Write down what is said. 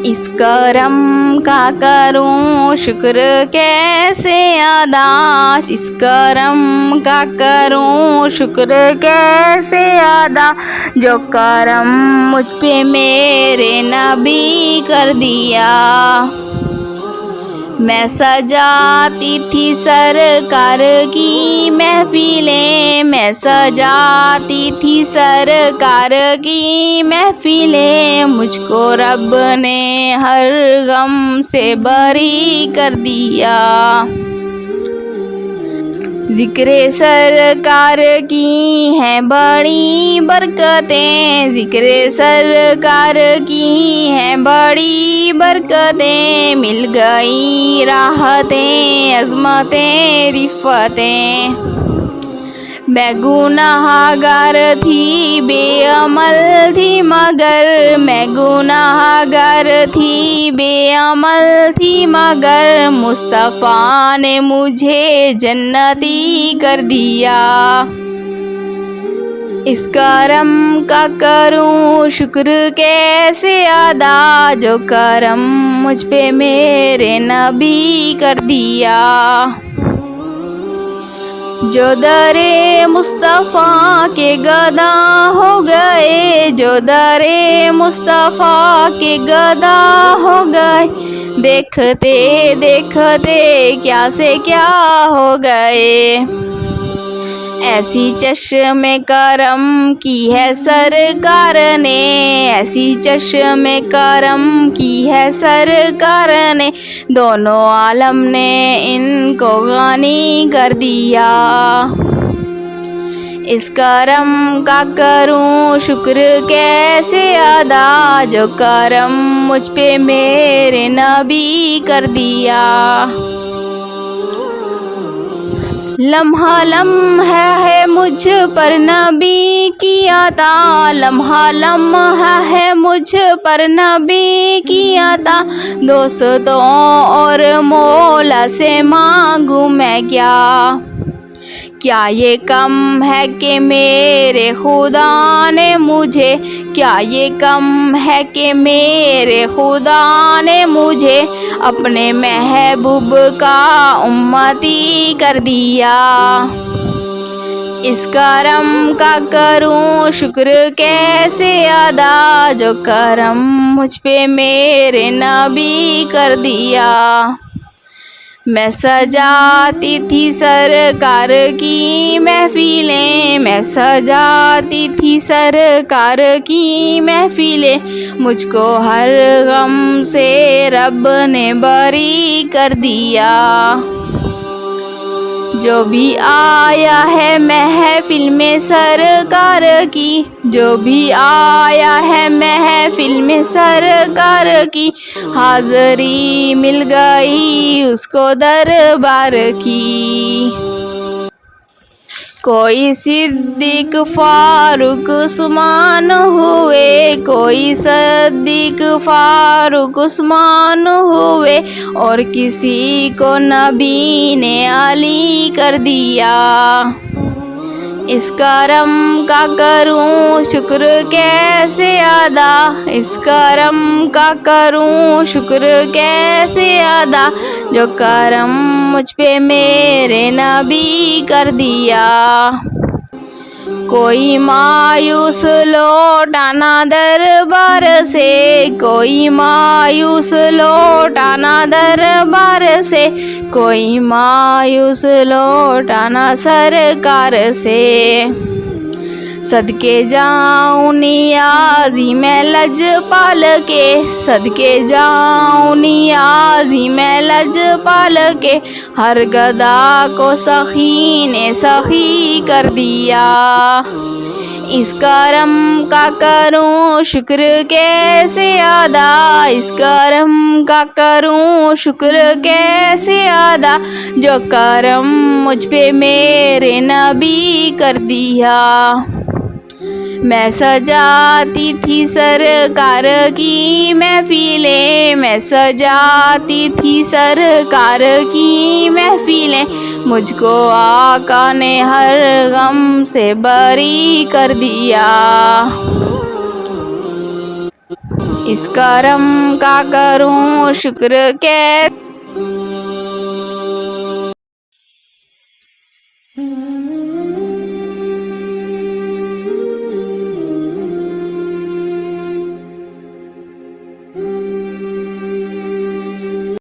इस करम का करूं शुक्र कैसे अदा, इस करम का करूं शुक्र कैसे अदा, जो करम मुझ पे मेरे नबी कर दिया। मैं सजाती थी सरकार की महफिलें, मैं सजाती थी सरकार की महफिलें, मुझको रब ने हर गम से बरी कर दिया। ज़िक्रे सरकार की हैं बड़ी बरकतें, ज़िक्रे सरकार की हैं बड़ी बरकतें, मिल गई राहतें अज़मतें रिफ़तें। मैं गुनाहगार थी बेअमल थी मगर, मैं गुनाहगार थी बेअमल थी मगर, मुस्तफ़ा ने मुझे जन्नती कर दिया। इस करम का करूं शुक्र कैसे अदा, जो करम मुझ पे मेरे नबी कर दिया। जो दरे मुस्तफ़ा के गदा हो गए, जो दरे मुस्तफ़ा के गदा हो गए, देखते देखते क्या से क्या हो गए। ऐसी चश्मे करम की है सरकार ने, ऐसी चश्मे करम की है सरकार ने, दोनों आलम ने इनको गानी कर दिया। इस करम का करूं शुक्र कैसे अदा, जो करम मुझ पे मेरे नबी कर दिया। लम्हा लम्हा है मुझ पर नबी की अता, लम्हा लम्हा है मुझ पर नबी की अता, दोस्तों और मौला से मांगू मैं क्या। क्या ये कम है कि मेरे खुदा ने मुझे, क्या ये कम है कि मेरे खुदा ने मुझे अपने महबूब का उम्मती कर दिया। इस करम का करूं शुक्र कैसे अदा, जो करम मुझ पे मेरे नबी कर दिया। मैं सजाती थी सरकार की महफिलें, मैं सजाती थी सरकार की महफिलें, मुझको हर गम से रब ने बरी कर दिया। जो भी आया है महफिल में सरकार की, जो भी आया है महफिल में सरकार की, हाज़री मिल गई उसको दरबार की। कोई सिद्दीक फारूक उस्मान हुए, कोई सिद्दीक फारूक उस्मान हुए, और किसी को नबी ने अली कर दिया। इस करम का करूं शुक्र कैसे अदा, इस करम का करूं शुक्र कैसे अदा, जो करम मुझ पे मेरे नबी कर दिया। कोई मायूस लौटाना दरबार से, कोई मायूस लौटाना दरबार से, कोई मायूस लौटाना सरकार से। सदके जाऊं नियाज़ी मैं लजपाल के, सदके जाऊं नियाज़ी मैं लजपाल के, हर गदा को सखी ने सखी कर दिया। इस करम का करूं शुक्र कैसे अदा, इस करम का करूं शुक्र कैसे अदा, जो करम मुझ पे मेरे नबी कर दिया। मैं सजाती थी सरकार की महफिलें, मैं सजाती थी सरकार की महफिलें, मुझको आका ने हर गम से बरी कर दिया। इस करम का करूं शुक्र कैसे।